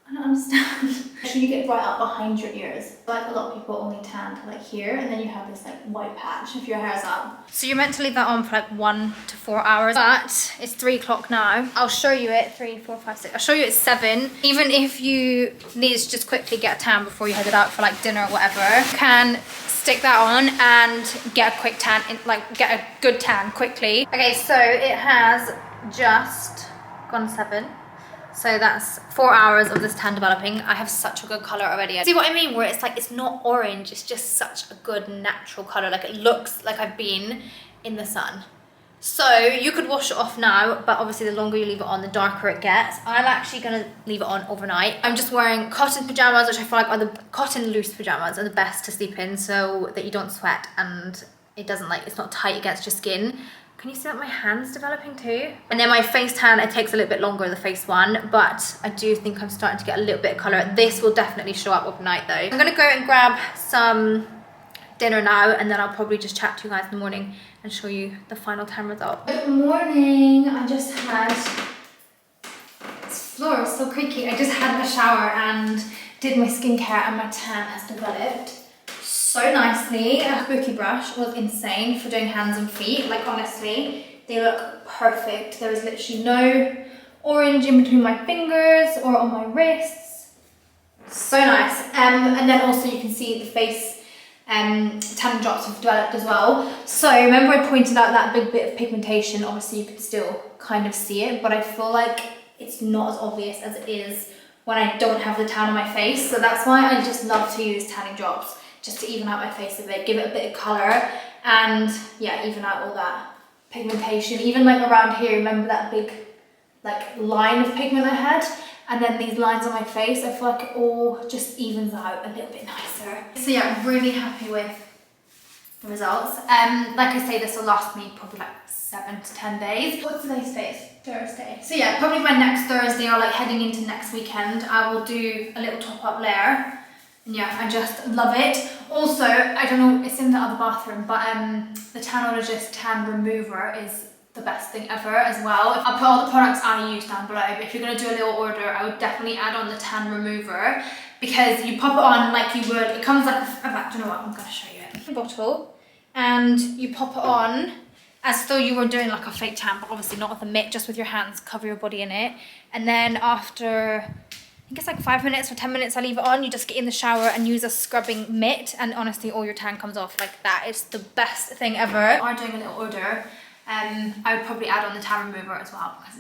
I don't understand. Actually, you get right up behind your ears. Like a lot of people only tan to like here, and then you have this like white patch if your hair's up. So you're meant to leave that on for like 1 to 4 hours, but it's 3 o'clock now. I'll show you it, 3, 4, 5, 6. I'll show you at 7. Even if you need to just quickly get a tan before you head out for like dinner or whatever, you can stick that on and get a quick tan, get a good tan quickly. Okay, so it has just gone 7. So that's 4 hours of this tan developing. I have such a good color already. See what I mean? Where it's like, it's not orange, it's just such a good natural color. Like it looks like I've been in the sun. So you could wash it off now, but obviously the longer you leave it on, the darker it gets. I'm actually gonna leave it on overnight. I'm just wearing cotton pajamas, which I feel like are the cotton loose pajamas are the best to sleep in, so that you don't sweat and it doesn't like, it's not tight against your skin. Can you see that my hand's developing too? And then my face tan, it takes a little bit longer, the face one, but I do think I'm starting to get a little bit of color. This will definitely show up overnight though. I'm gonna go and grab some dinner now, and then I'll probably just chat to you guys in the morning and show you the final tan result. Good morning. I just had, this floor is so creaky. I just had a shower and did my skincare, and my tan has developed so nicely. A kabuki brush was insane for doing hands and feet. Like honestly, they look perfect. There is literally no orange in between my fingers or on my wrists. So nice. And then also you can see the face tanning drops have developed as well. So remember I pointed out that big bit of pigmentation. Obviously you can still kind of see it, but I feel like it's not as obvious as it is when I don't have the tan on my face. So that's why I just love to use tanning drops, just to even out my face a bit, give it a bit of colour, and yeah, even out all that pigmentation. Even like around here, remember that big like line of pigment I had? And then these lines on my face, I feel like it all just evens out a little bit nicer. So yeah, I'm really happy with the results. Like I say, this will last me probably like 7 to 10 days. What's today's date? Thursday. So yeah, probably by next Thursday or like heading into next weekend, I will do a little top up layer. And yeah, I just love it. Also, I don't know, it's in the other bathroom, but the Tanologist Tan Remover is the best thing ever as well. I'll put all the products I use down below, but if you're gonna do a little order, I would definitely add on the tan remover, because you pop it on like you would, it comes like, in fact, you know what, I'm gonna show you it. Bottle, and you pop it on as though you were doing like a fake tan, but obviously not with a mitt, just with your hands, cover your body in it. And then after, I think it's like 5 minutes or 10 minutes I leave it on, you just get in the shower and use a scrubbing mitt, and honestly all your tan comes off like that. It's the best thing ever. Are doing a little order, I would probably add on the tan remover as well, because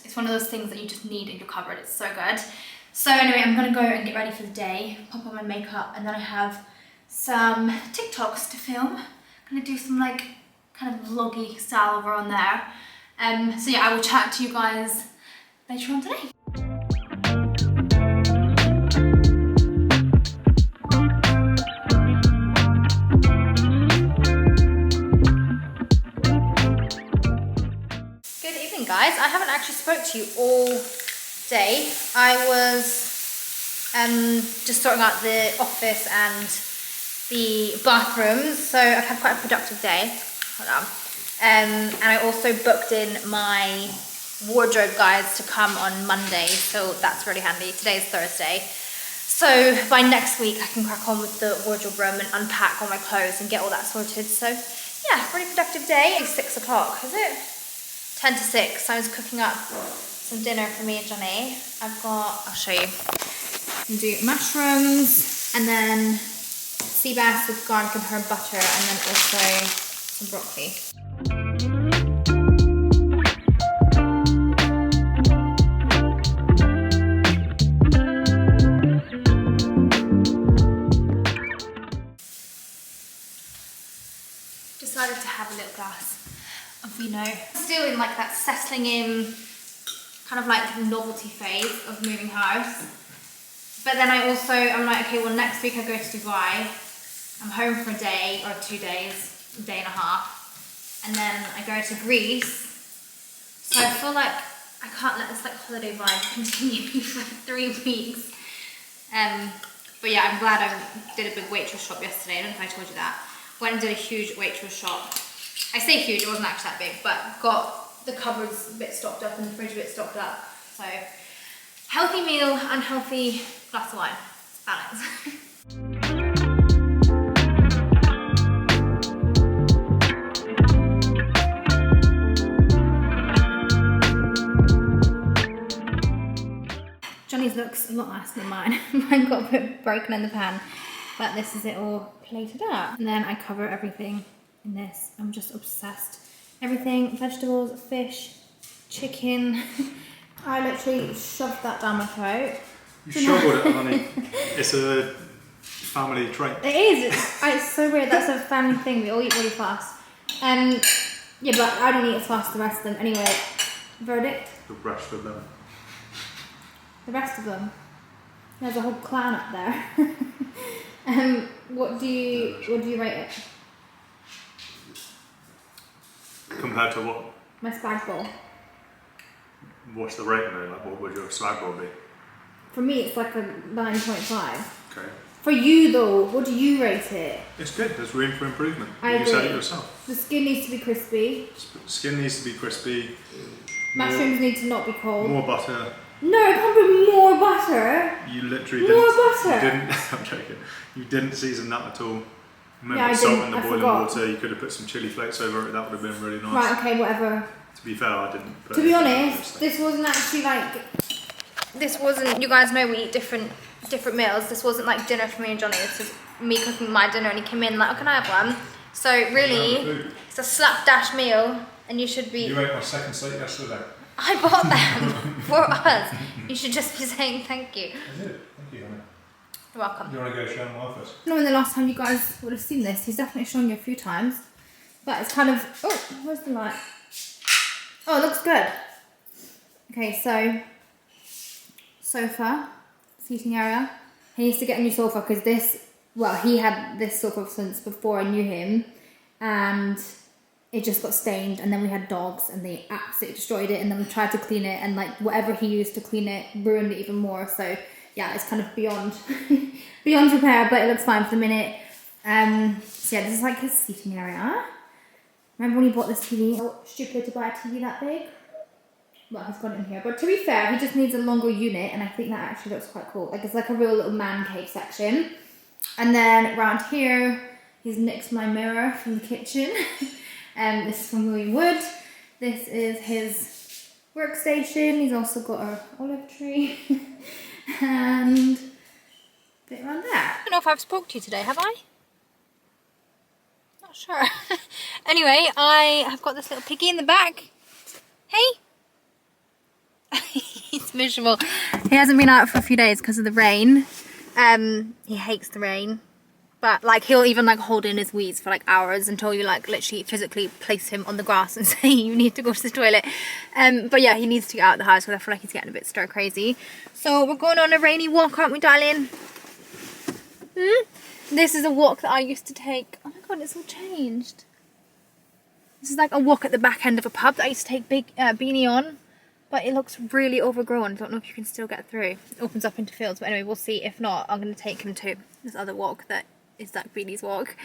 it's one of those things that you just need in your cupboard. It's so good. So anyway, I'm gonna go and get ready for the day, pop on my makeup, and then I have some TikToks to film. I'm gonna do some like kind of vloggy style over on there. So yeah, I will chat to you guys later on today. Guys, I haven't actually spoke to you all day. I was just sorting out the office and the bathrooms, so I've had quite a productive day. Hold on. And I also booked in my wardrobe guys to come on Monday, so that's really handy. Today's Thursday. So by next week I can crack on with the wardrobe room and unpack all my clothes and get all that sorted. So yeah, pretty productive day. It's 6 o'clock, is it? 10 to 6, so I was cooking up some dinner for me and Johnny. I'll show you. I'm doing mushrooms, and then sea bass with garlic and herb butter, and then also some broccoli. Decided to have a little glass of vino. Still in like that settling in kind of like novelty phase of moving house. But then I'm like, okay, well next week I go to Dubai. I'm home for a day or 2 days, a day and a half. And then I go to Greece. So I feel like I can't let this like holiday vibe continue for 3 weeks. But yeah, I'm glad I did a big Waitrose shop yesterday. I don't know if I told you that. Went and did a huge Waitrose shop. I say huge, it wasn't actually that big, but got the cupboards a bit stocked up and the fridge a bit stocked up. So, healthy meal, unhealthy glass of wine. It's balance. Johnny's looks a lot nicer than mine. Mine got a bit broken in the pan, but this is it all plated up. And then I cover everything in this. I'm just obsessed. Everything, vegetables, fish, chicken, I literally shoved that down my throat. You shoveled it, honey. It's a family trait. It is. It's so weird. That's a family thing. We all eat really fast. Yeah, but I don't eat as fast as the rest of them. Anyway, verdict. The rest of them. The rest of them. There's a whole clan up there. What do you rate it? Compared to what? My spag bowl. What's the rating though? Like, what would your spag bowl be? For me, it's like a 9.5. Okay. For you though, what do you rate it? It's good. There's room for improvement. I You said agree. it yourself. The skin needs to be crispy. Skin needs to be crispy. Mushrooms need to not be cold. More butter. No, it can't be more butter. You literally More didn't. butter. You didn't. I'm joking. You didn't season that at all. Remember Yeah, I salt didn't. in the I boiling forgot. water. You could have put some chili flakes over it. That would have been really nice. Right, okay, whatever. To be fair, I didn't. Put To be it- honest, this wasn't actually like. This wasn't. You guys know we eat different meals. This wasn't like dinner for me and Johnny. This is me cooking my dinner, and he came in like, "Oh, can I have one?" So really, it's a slapdash meal, and you should be. You ate my second steak yesterday. I bought them for us. You should just be saying thank you. I did. Thank you, honey. You're welcome. You want to go show my office? I don't know when the last time you guys would have seen this. He's definitely shown you a few times. But it's kind of... Oh, where's the light? Oh, it looks good. Okay, so... Sofa. Seating area. He needs to get a new sofa because this... Well, he had this sofa since before I knew him. And it just got stained. And then we had dogs and they absolutely destroyed it. And then we tried to clean it. And like whatever he used to clean it ruined it even more. So... yeah, it's kind of beyond beyond repair, but it looks fine for the minute. So yeah, this is like his seating area. Remember when he bought this TV? So stupid to buy a TV that big. Well, he's got it in here, but to be fair, he just needs a longer unit, and I think that actually looks quite cool. Like it's like a real little man cave section. And then around here, he's next to my mirror from the kitchen. This is from William Wood. This is his workstation. He's also got an olive tree. And a bit around there. I don't know if I've spoke to you today, have I? Not sure. Anyway, I have got this little piggy in the back. Hey! He's miserable. He hasn't been out for a few days because of the rain. He hates the rain. But like he'll even like hold in his wheeze for like hours until you like literally physically place him on the grass and say you need to go to the toilet. But yeah, he needs to get out of the house because I feel like he's getting a bit stir crazy. So we're going on a rainy walk, aren't we, darling? This is a walk that I used to take. Oh my god, it's all changed. This is like a walk at the back end of a pub that I used to take Big Beanie on. But it looks really overgrown. I don't know if you can still get through. It opens up into fields, but anyway, we'll see. If not, I'm going to take him to this other walk that is Zach Beanie's walk.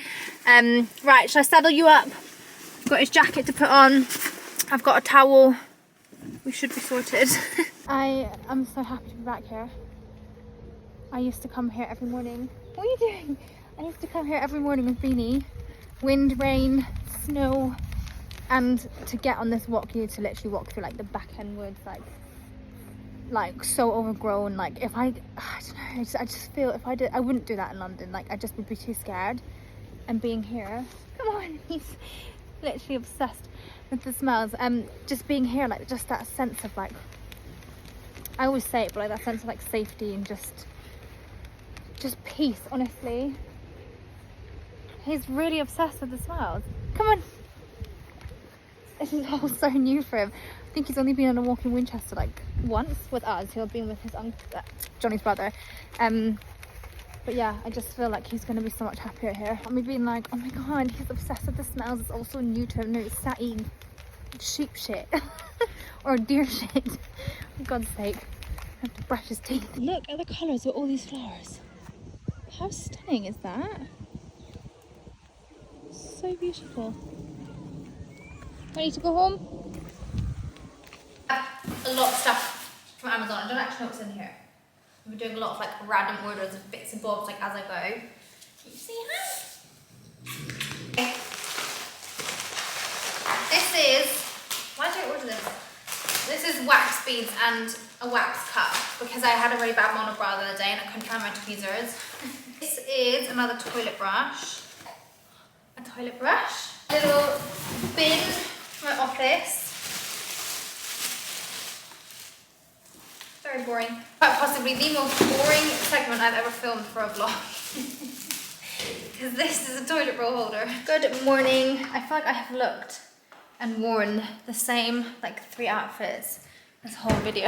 Right, shall I saddle you up? I've got his jacket to put on. I've got a towel. We should be sorted. I am so happy to be back here. I used to come here every morning. What are you doing? I used to come here every morning with Beanie. Wind, rain, snow. And to get on this walk, you need to literally walk through like the back end woods, like so overgrown. Like if I don't know, I just feel if I did, I wouldn't do that in London. Like I just would be too scared. And being here, come on, he's literally obsessed with the smells. Just being here, like just that sense of like, I always say it, but like that sense of like safety and just peace. Honestly, he's really obsessed with the smells. Come on. This is all so new for him. I think he's only been on a walk in Winchester like once with us. He'll been with his uncle, Johnny's brother. But yeah, I just feel like he's going to be so much happier here. And me being like, oh my god, he's obsessed with the smells. It's also new to him. No, it's sat eating sheep shit or deer shit. For God's sake, I have to brush his teeth. Look at the colours of all these flowers. How stunning is that? So beautiful. Ready to go home? A lot of stuff from Amazon. I don't actually know what's in here. We're doing a lot of like random orders of bits and bobs like as I go. Can you see how? Okay. This is, why did I order this? This is wax beads and a wax cup because I had a really bad monobrow the other day and I couldn't find my tweezers. This is another toilet brush. A toilet brush. A little bin. My office. Very boring. Quite possibly the most boring segment I've ever filmed for a vlog. Because this is a toilet roll holder. Good morning. I feel like I have looked and worn the same like 3 outfits this whole video.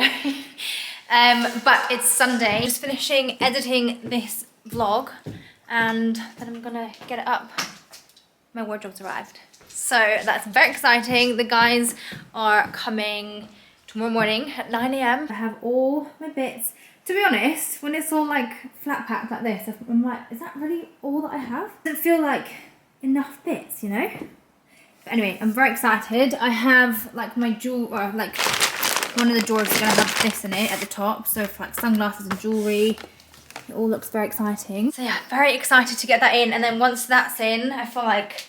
But it's Sunday. Just finishing editing this vlog and then I'm gonna get it up. My wardrobe's arrived. So that's very exciting. The guys are coming tomorrow morning at 9 AM. I have all my bits. To be honest, when it's all like flat packed like this, I'm like, is that really all that I have? Doesn't feel like enough bits, you know? But anyway, I'm very excited. I have like my or like one of the drawers is gonna have this in it at the top. So for like sunglasses and jewelry, it all looks very exciting. So yeah, very excited to get that in. And then once that's in, I feel like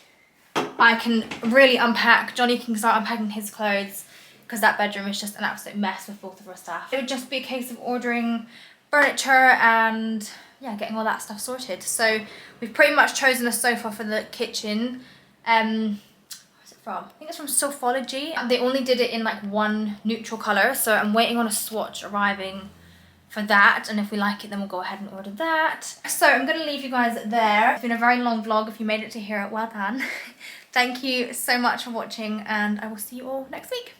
I can really unpack. Johnny can start unpacking his clothes, because that bedroom is just an absolute mess with both of our stuff. It would just be a case of ordering furniture and yeah, getting all that stuff sorted. So we've pretty much chosen a sofa for the kitchen. Where's it from? I think it's from Sophology. They only did it in like one neutral colour, so I'm waiting on a swatch arriving for that, and if we like it then we'll go ahead and order that. So I'm gonna leave you guys there. It's been a very long vlog. If you made it to here, well done. Thank you so much for watching, and I will see you all next week.